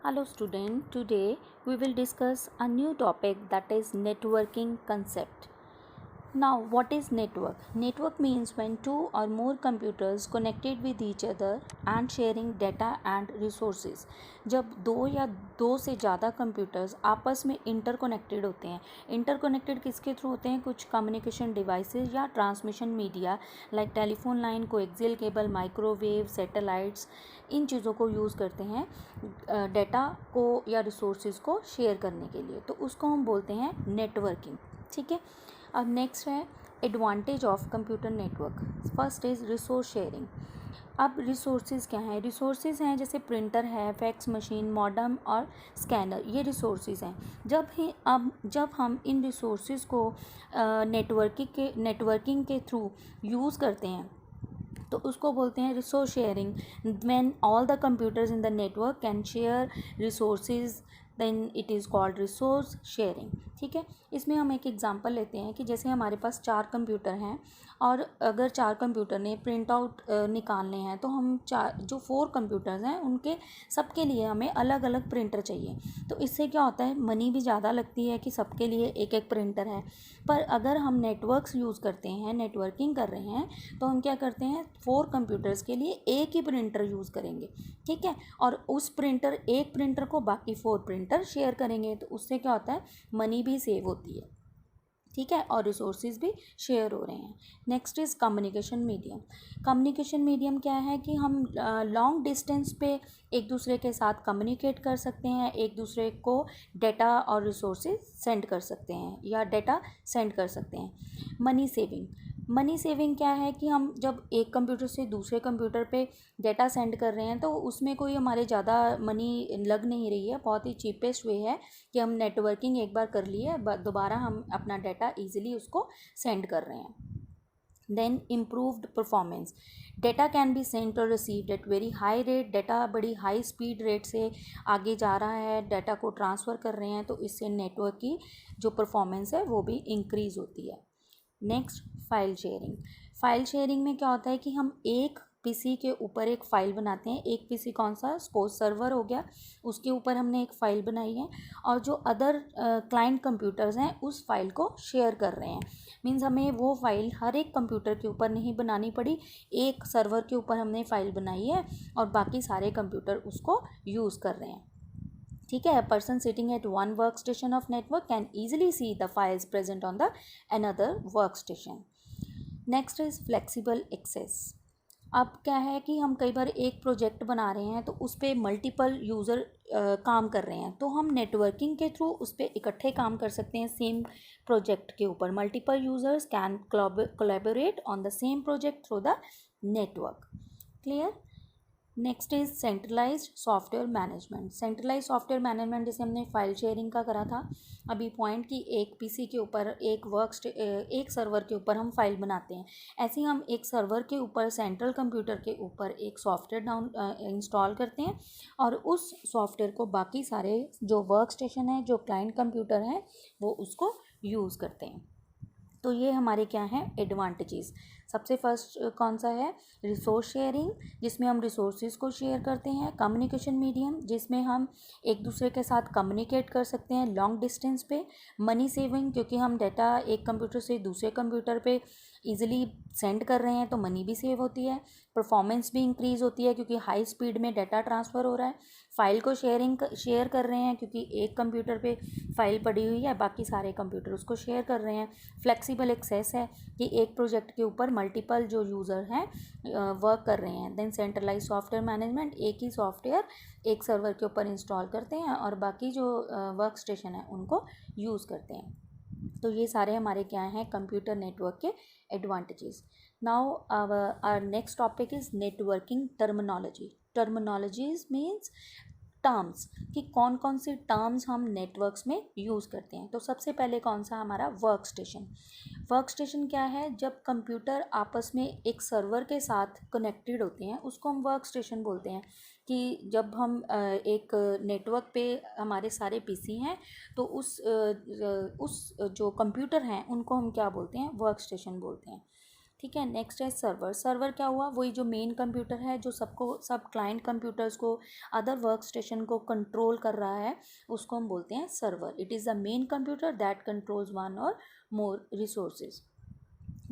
Hello student, today we will discuss a new topic that is networking concept. Now what is network? Network means when two or more computers connected with each other and sharing data and resources. जब दो या दो से ज़्यादा computers आपस में interconnected होते हैं. इंटरकनेक्टेड किसके थ्रू होते हैं? कुछ कम्युनिकेशन डिवाइसेस या transmission media like telephone line, coaxial cable, microwave, satellites, इन चीज़ों को यूज़ करते हैं डेटा को या रिसोर्सेज को शेयर करने के लिए. तो उसको हम बोलते हैं नेटवर्किंग. ठीक है. अब नेक्स्ट है advantage of computer network. First is resource sharing. अब रिसोर्सेज क्या हैं? रिसोर्सेज हैं जैसे प्रिंटर है, फैक्स मशीन, मॉडेम और स्कैनर. ये रिसोर्सेज हैं. जब हम इन रिसोर्सेज को नेटवर्किंग के थ्रू यूज़ करते हैं तो उसको बोलते हैं resource sharing. When all the computers in the network can share resources then it is called resource sharing. ठीक है. इसमें हम एक एग्जांपल लेते हैं कि जैसे हमारे पास 4 कंप्यूटर हैं और अगर 4 कंप्यूटर ने प्रिंट आउट निकालने हैं तो हम 4 कंप्यूटर्स हैं उनके सबके लिए हमें अलग अलग प्रिंटर चाहिए. तो इससे क्या होता है, मनी भी ज़्यादा लगती है कि सबके लिए एक एक प्रिंटर है. पर अगर हम नेटवर्क्स यूज़ करते हैं, नेटवर्किंग कर रहे हैं, तो हम क्या करते हैं 4 कंप्यूटर्स के लिए एक ही प्रिंटर यूज़ करेंगे. ठीक है. और उस एक प्रिंटर को बाकी 4 प्रिंटर शेयर करेंगे. तो उससे क्या होता है, मनी भी सेव होती है. ठीक है. और रिसोर्सेज भी शेयर हो रहे हैं. Next is communication medium. Communication medium क्या है कि हम लॉन्ग डिस्टेंस पे एक दूसरे के साथ कम्युनिकेट कर सकते हैं, एक दूसरे को डेटा और रिसोर्सेज सेंड कर सकते हैं या डेटा सेंड कर सकते हैं. Money saving. मनी सेविंग क्या है कि हम जब एक कंप्यूटर से दूसरे कंप्यूटर पे डेटा सेंड कर रहे हैं तो उसमें कोई हमारे ज़्यादा मनी लग नहीं रही है. बहुत ही चीपेस्ट वे है कि हम नेटवर्किंग एक बार कर लिए, दोबारा हम अपना डेटा ईजिली उसको सेंड कर रहे हैं. Then improved performance. Data can be sent और received at very high rate. Data बड़ी हाई स्पीड रेट से आगे जा रहा है, डेटा को ट्रांसफ़र कर रहे हैं, तो इससे नेटवर्क की जो परफॉर्मेंस है वो भी इंक्रीज़ होती है. Next, file sharing. File sharing में क्या होता है कि हम एक पीसी के ऊपर एक फ़ाइल बनाते हैं. एक पीसी कौन सा? सपोज सर्वर हो गया, उसके ऊपर हमने एक फ़ाइल बनाई है और जो अदर क्लाइंट कंप्यूटर्स हैं उस फाइल को शेयर कर रहे हैं. मीन्स हमें वो फ़ाइल हर एक कंप्यूटर के ऊपर नहीं बनानी पड़ी. एक सर्वर के ऊपर हमने फ़ाइल बनाई है और बाकी सारे कंप्यूटर उसको यूज़ कर रहे हैं. ठीक है. A person sitting at one workstation of network can easily see the files present on the another workstation. Next is flexible access. अब क्या है कि हम कई बार एक प्रोजेक्ट बना रहे हैं तो उस पर मल्टीपल यूज़र काम कर रहे हैं, तो हम नेटवर्किंग के थ्रू उस पर इकट्ठे काम कर सकते हैं. सेम प्रोजेक्ट के ऊपर multiple users can collaborate on the same project through the network. Clear. Next is centralised software management. Centralise software management जैसे हमने फाइल शेयरिंग का करा था अभी पॉइंट की, एक पीसी के ऊपर एक सर्वर के ऊपर हम फाइल बनाते हैं. ऐसे ही हम एक सर्वर के ऊपर सेंट्रल कंप्यूटर के ऊपर एक सॉफ्टवेयर इंस्टॉल करते हैं और उस सॉफ्टवेयर को बाकी सारे जो वर्क स्टेशन है, जो क्लाइंट कंप्यूटर हैं, वो उसको यूज़ करते हैं. तो ये हमारे क्या हैं एडवांटेजेस. सबसे फर्स्ट कौन सा है? रिसोर्स शेयरिंग, जिसमें हम रिसोर्सेज को शेयर करते हैं. कम्युनिकेशन मीडियम, जिसमें हम एक दूसरे के साथ कम्युनिकेट कर सकते हैं लॉन्ग डिस्टेंस पे. मनी सेविंग, क्योंकि हम डाटा एक कंप्यूटर से दूसरे कंप्यूटर पे ईजिली सेंड कर रहे हैं तो मनी भी सेव होती है. परफॉर्मेंस भी इंक्रीज़ होती है क्योंकि हाई स्पीड में डाटा ट्रांसफ़र हो रहा है. फाइल को शेयर कर रहे हैं क्योंकि एक कंप्यूटर पे फाइल पड़ी हुई है, बाकी सारे कंप्यूटर उसको शेयर कर रहे हैं. फ्लेक्सिबल एक्सेस है कि एक प्रोजेक्ट के ऊपर मल्टीपल जो यूज़र हैं वर्क कर रहे हैं. देन सेंट्रलाइज सॉफ्टवेयर मैनेजमेंट, एक ही सॉफ्टवेयर एक सर्वर के ऊपर इंस्टॉल करते हैं और बाकी जो वर्क स्टेशन है उनको यूज़ करते हैं. तो ये सारे हमारे क्या हैं कंप्यूटर नेटवर्क के advantages. Now our next topic is networking terminology. Terminologies means terms, कि कौन कौन सी टर्म्स हम नेटवर्क्स में यूज़ करते हैं. तो सबसे पहले कौन सा हमारा वर्क स्टेशन. वर्क स्टेशन क्या है? जब कंप्यूटर आपस में एक सर्वर के साथ कनेक्टेड होते हैं उसको हम वर्क स्टेशन बोलते हैं. कि जब हम एक नेटवर्क पे हमारे सारे पीसी हैं तो उस जो कंप्यूटर हैं उनको हम क्या बोलते हैं? वर्क स्टेशन बोलते हैं. ठीक है। नेक्स्ट है सर्वर। सर्वर क्या हुआ, वही जो मेन कंप्यूटर है जो सब क्लाइंट कंप्यूटर्स को, अदर वर्क स्टेशन को कंट्रोल कर रहा है, उसको हम बोलते हैं server. It is the main computer that controls one और more resources.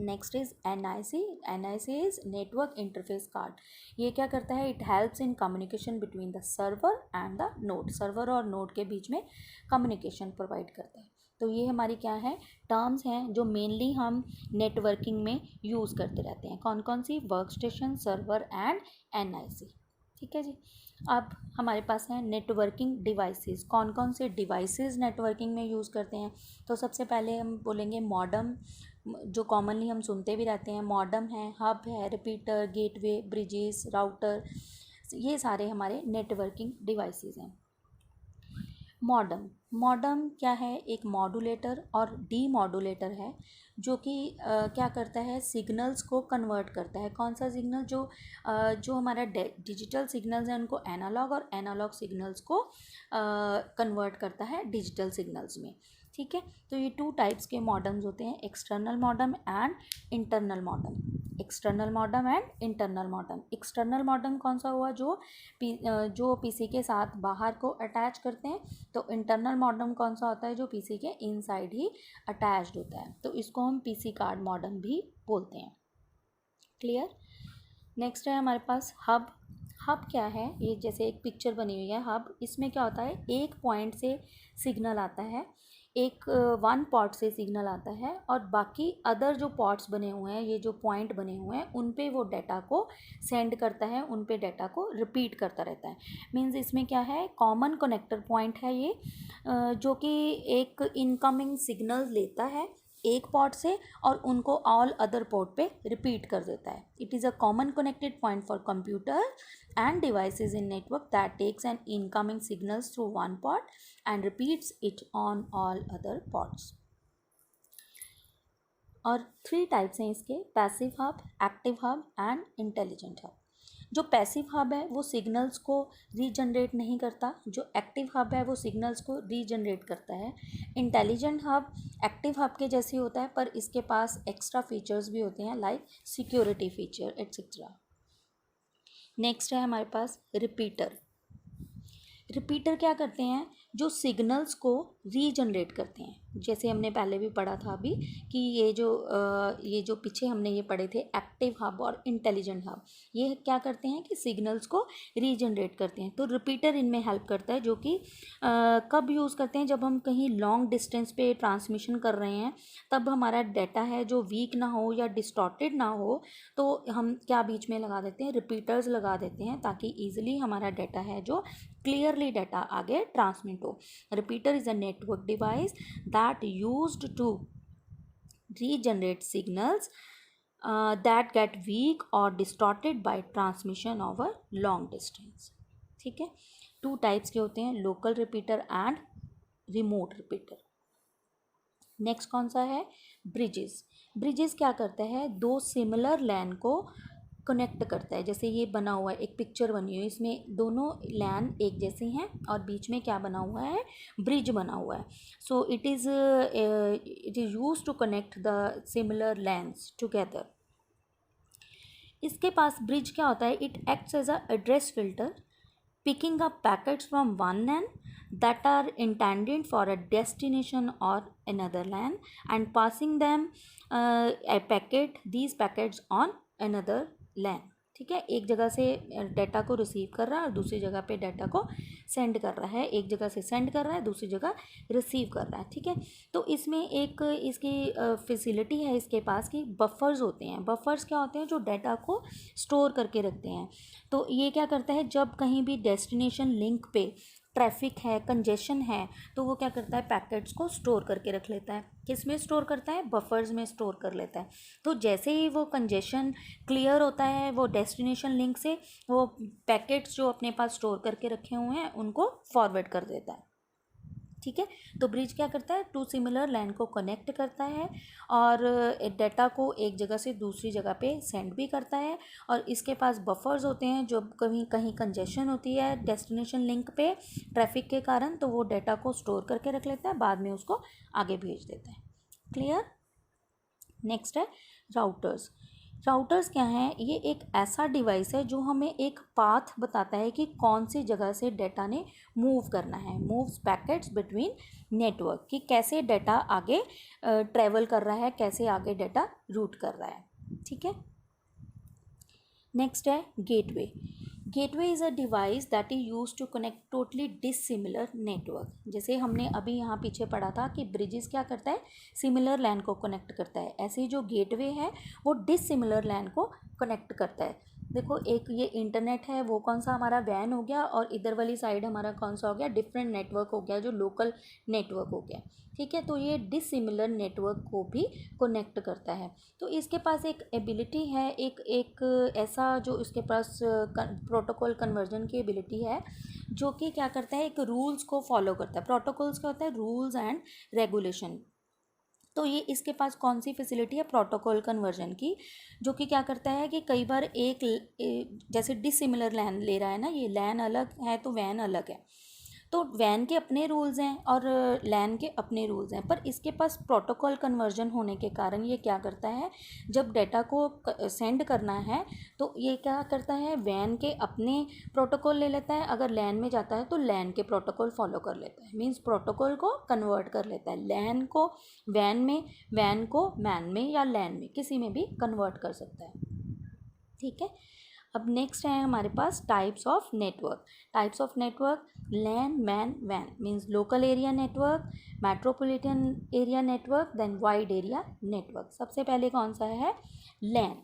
Next is NIC। NIC is network interface card. ये क्या करता है, it helps in communication between the server and the node. Server और नोड के बीच में communication provide करता है। तो ये हमारी क्या है, टर्म्स हैं जो मेनली हम नेटवर्किंग में यूज़ करते रहते हैं। कौन कौन सी, work station, server and NIC। ठीक है जी। अब हमारे पास है नेटवर्किंग डिवाइसेस। कौन कौन से डिवाइसेस नेटवर्किंग में यूज़ करते हैं, तो सबसे पहले हम बोलेंगे मॉडम, जो कॉमनली हम सुनते भी रहते हैं। मॉडम है, हब है, रिपीटर, गेटवे, ब्रिजेस, राउटर, ये सारे हमारे नेटवर्किंग डिवाइसेस हैं। मॉडम क्या है, एक मॉड्यूलेटर और डीमॉड्यूलेटर है, जो कि क्या करता है, सिग्नल्स को कन्वर्ट करता है। कौन सा सिग्नल, जो हमारा डिजिटल सिग्नल्स हैं उनको एनालॉग, और एनालॉग सिग्नल्स को कन्वर्ट करता है डिजिटल सिग्नल्स में। ठीक है। तो ये 2 टाइप्स के मॉडम्स होते हैं, external modem and internal modem. External modem and internal modem. External modem कौन सा हुआ, जो पीसी के साथ बाहर को अटैच करते हैं। तो इंटरनल मॉडम कौन सा होता है, जो पीसी के इनसाइड ही अटैच्ड होता है। तो इसको हम पीसी कार्ड मॉडम भी बोलते हैं। क्लियर। नेक्स्ट है हमारे पास हब। हब क्या है, ये जैसे एक पिक्चर बनी हुई है हब। इसमें क्या होता है, एक पॉइंट से सिग्नल आता है, एक वन पॉट से सिग्नल आता है, और बाकी अदर जो पॉट्स बने हुए हैं, ये जो पॉइंट बने हुए हैं, उन पे वो डाटा को सेंड करता है, उन पे डाटा को रिपीट करता रहता है। मींस इसमें क्या है, कॉमन कनेक्टर पॉइंट है ये, जो कि एक इनकमिंग सिग्नल लेता है एक पोर्ट से और उनको ऑल अदर पोर्ट पे रिपीट कर देता है। It is a common connected point for computer and devices in network that takes an incoming signals through one port and repeats it on all other ports. और 3 types हैं इसके, passive hub, active hub and intelligent hub. जो passive hub है वो signals को regenerate नहीं करता, जो एक्टिव हब है वो सिग्नल्स को रीजनरेट करता है। इंटेलिजेंट हब एक्टिव हब के जैसे होता है, पर इसके पास एक्स्ट्रा फीचर्स भी होते हैं, like security feature etcetera. Next है हमारे पास रिपीटर। रिपीटर क्या करते हैं, जो सिग्नल्स को रीजनरेट करते हैं। जैसे हमने पहले भी पढ़ा था अभी कि ये जो पीछे हमने ये पढ़े थे एक्टिव हब और इंटेलिजेंट हब, ये क्या करते हैं कि सिग्नल्स को रीजनरेट करते हैं। तो रिपीटर इनमें हेल्प करता है, जो कि कब यूज़ करते हैं, जब हम कहीं लॉन्ग डिस्टेंस पे ट्रांसमिशन कर रहे हैं, तब हमारा डाटा है जो वीक ना हो या डिस्टॉर्टेड ना हो, तो हम क्या बीच में लगा देते हैं, रिपीटर्स लगा देते हैं, ताकि ईजिली हमारा डाटा है जो क्लियरली डाटा आगे ट्रांसमिट हो। Repeater is a network device that used to regenerate signals that get weak or distorted by transmission over long distance. ठीक है। 2 टाइप्स के होते हैं, local repeater and remote repeater. Next कौन सा है, ब्रिजेस। ब्रिजेस क्या करता है, 2 सिमिलर लैन को कनेक्ट करता है। जैसे ये बना हुआ है, एक पिक्चर बनी हुई है, इसमें दोनों लैन एक जैसे हैं और बीच में क्या बना हुआ है, ब्रिज बना हुआ है। So it is used to connect the similar LANs together. इसके पास ब्रिज क्या होता है, it acts as a address filter, picking up packets from one LAN that are intended for a destination or another LAN and passing them these packets on another LAN. ठीक है, एक जगह से डाटा को receive कर रहा है और दूसरी जगह पे डाटा को सेंड कर रहा है, एक जगह से सेंड कर रहा है दूसरी जगह रिसीव कर रहा है। ठीक है। तो इसमें एक इसकी फैसिलिटी है इसके पास कि बफर्स होते हैं। बफर्स क्या होते हैं, जो डाटा को स्टोर करके रखते हैं। तो ये क्या करता है, जब कहीं भी डेस्टिनेशन लिंक पे ट्रैफिक है, कंजेशन है, तो वो क्या करता है, पैकेट्स को स्टोर करके रख लेता है। किस में स्टोर करता है, बफर्स में स्टोर कर लेता है। तो जैसे ही वो कंजेशन क्लियर होता है, वो डेस्टिनेशन लिंक से वो पैकेट्स जो अपने पास स्टोर करके रखे हुए हैं उनको फॉरवर्ड कर देता है। ठीक है। तो ब्रिज क्या करता है, 2 सिमिलर लैन को कनेक्ट करता है और डाटा को एक जगह से दूसरी जगह पे सेंड भी करता है। और इसके पास बफर्स होते हैं, जो कहीं कहीं कंजेशन होती है डेस्टिनेशन लिंक पे ट्रैफिक के कारण, तो वो डाटा को स्टोर करके रख लेता है, बाद में उसको आगे भेज देता है। क्लियर। नेक्स्ट है राउटर्स। राउटर्स क्या हैं, ये एक ऐसा डिवाइस है जो हमें एक पाथ बताता है कि कौन सी जगह से डाटा ने मूव करना है, मूव्स पैकेट्स बिटवीन नेटवर्क, कि कैसे डाटा आगे ट्रैवल कर रहा है, कैसे आगे डाटा रूट कर रहा है। ठीक है। नेक्स्ट है gateway. Gateway is a device that is use to connect totally dissimilar network. जैसे हमने अभी यहाँ पीछे पढ़ा था कि ब्रिजेस क्या करता है, सिमिलर लैन को कनेक्ट करता है, ऐसे ही जो गेटवे है वो डिसिमिलर लैन को कनेक्ट करता है। देखो, एक ये इंटरनेट है, वो कौन सा हमारा वैन हो गया, और इधर वाली साइड हमारा कौन सा हो गया, डिफरेंट नेटवर्क हो गया, जो लोकल नेटवर्क हो गया। ठीक है, तो ये डिसिमिलर नेटवर्क को भी कनेक्ट करता है। तो इसके पास एक एबिलिटी है, एक ऐसा जो इसके पास प्रोटोकॉल कन्वर्जन की एबिलिटी है, जो कि क्या करता है, एक रूल्स को फॉलो करता है। प्रोटोकॉल्स क्या होता है, रूल्स एंड रेगुलेशन। तो ये इसके पास कौन सी फैसिलिटी है, प्रोटोकॉल कन्वर्जन की, जो कि क्या करता है कि कई बार जैसे डिसिमिलर लैन ले रहा है ना, ये लैन अलग है तो वैन अलग है, तो वैन के अपने रूल्स हैं और लैन के अपने रूल्स हैं, पर इसके पास प्रोटोकॉल कन्वर्जन होने के कारण ये क्या करता है, जब डाटा को सेंड करना है तो ये क्या करता है, वैन के अपने प्रोटोकॉल ले लेता है, अगर लैन में जाता है तो लैन के प्रोटोकॉल फॉलो कर लेता है, मीन्स प्रोटोकॉल को कन्वर्ट कर लेता है, लैन को वैन में, वैन को मैन में या लैन में, किसी में भी कन्वर्ट कर सकता है। ठीक है। अब नेक्स्ट है हमारे पास types of network. Types of network, LAN, MAN, वैन, means local area network, metropolitan area network, then wide area network. सबसे पहले कौन सा है, LAN.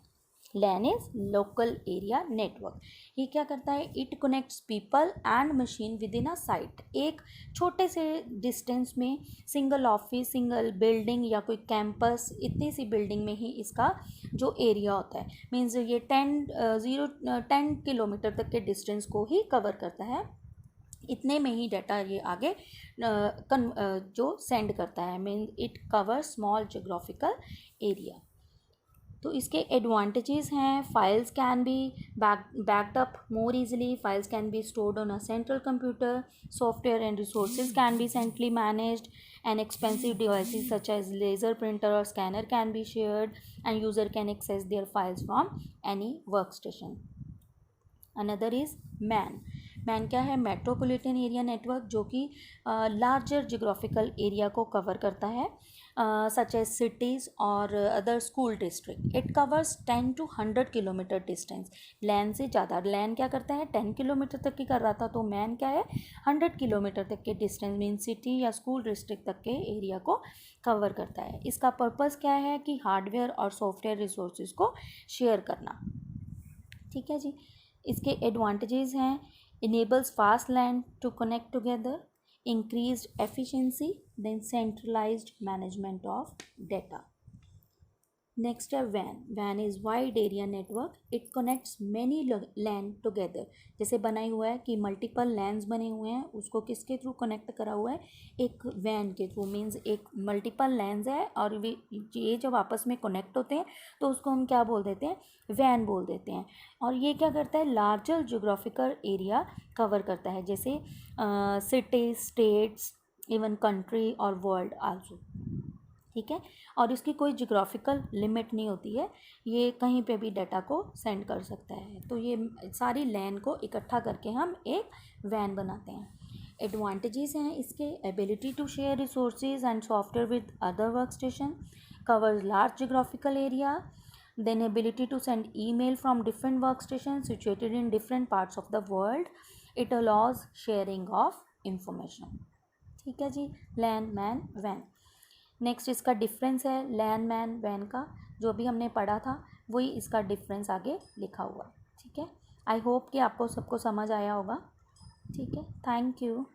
LAN is local area network. ये क्या करता है, it connects people and machine within a site. एक छोटे से डिस्टेंस में सिंगल ऑफिस, सिंगल बिल्डिंग या कोई कैंपस, इतनी सी बिल्डिंग में ही इसका जो एरिया होता है, मीन्स ये 10 किलोमीटर तक के डिस्टेंस को ही कवर करता है। इतने में ही डाटा ये आगे जो सेंड करता है, means it cover small geographical area. तो इसके एडवांटेजेस हैं, files can be backed up more easily, files can be stored on a central computer, software and resources can be centrally managed, and expensive devices such as laser printer or scanner can be shared, and user can access their files from any workstation. Another is MAN. MAN क्या है, metropolitan area network, जो कि larger geographical area को cover करता है, such as cities और other school district. It covers 10 to 100 kilometre distance. LAN से ज़्यादा, लैन क्या करता है, 10 किलोमीटर तक की कर रहा था, तो मैन क्या है, 100 किलोमीटर तक के डिस्टेंस, मीन सिटी या स्कूल डिस्ट्रिक्ट तक के एरिया को कवर करता है। इसका पर्पज़ क्या है कि हार्डवेयर और सॉफ्टवेयर रिसोर्सेज को शेयर करना। ठीक है जी। इसके एडवांटेजेस हैं, enables fast LAN to connect together, increased efficiency, then centralised management of data. Next है वैन। वैन is wide area network, it connects many LAN together. जैसे बनाई हुआ है कि मल्टीपल लैन्स बने हुए हैं, उसको किसके थ्रू कनेक्ट करा हुआ है, एक वैन के थ्रू, मीन्स एक मल्टीपल लैन्स है और ये जब आपस में कनेक्ट होते हैं तो उसको हम क्या बोल देते हैं, वैन बोल देते हैं। और ये क्या करता है, लार्जर जोग्राफिकल एरिया कवर करता है, जैसे सिटीज, स्टेट्स, इवन कंट्री और वर्ल्ड आल्सो। ठीक है। और इसकी कोई जोग्राफिकल लिमिट नहीं होती है, ये कहीं पे भी डाटा को सेंड कर सकता है। तो ये सारी लैन को इकट्ठा करके हम एक वैन बनाते हैं। एडवांटेजेस हैं इसके, ability to share resources and software with other work station, covers large geographical area, then ability to send email from different workstations situated in different parts of the world, it allows sharing of information। ठीक है जी, लैन, MAN, van. Next इसका difference है लैन, MAN, van का, जो भी हमने पढ़ा था वही इसका डिफरेंस आगे लिखा हुआ। ठीक है, आई होप कि आपको सबको समझ आया होगा। ठीक है, थैंक यू।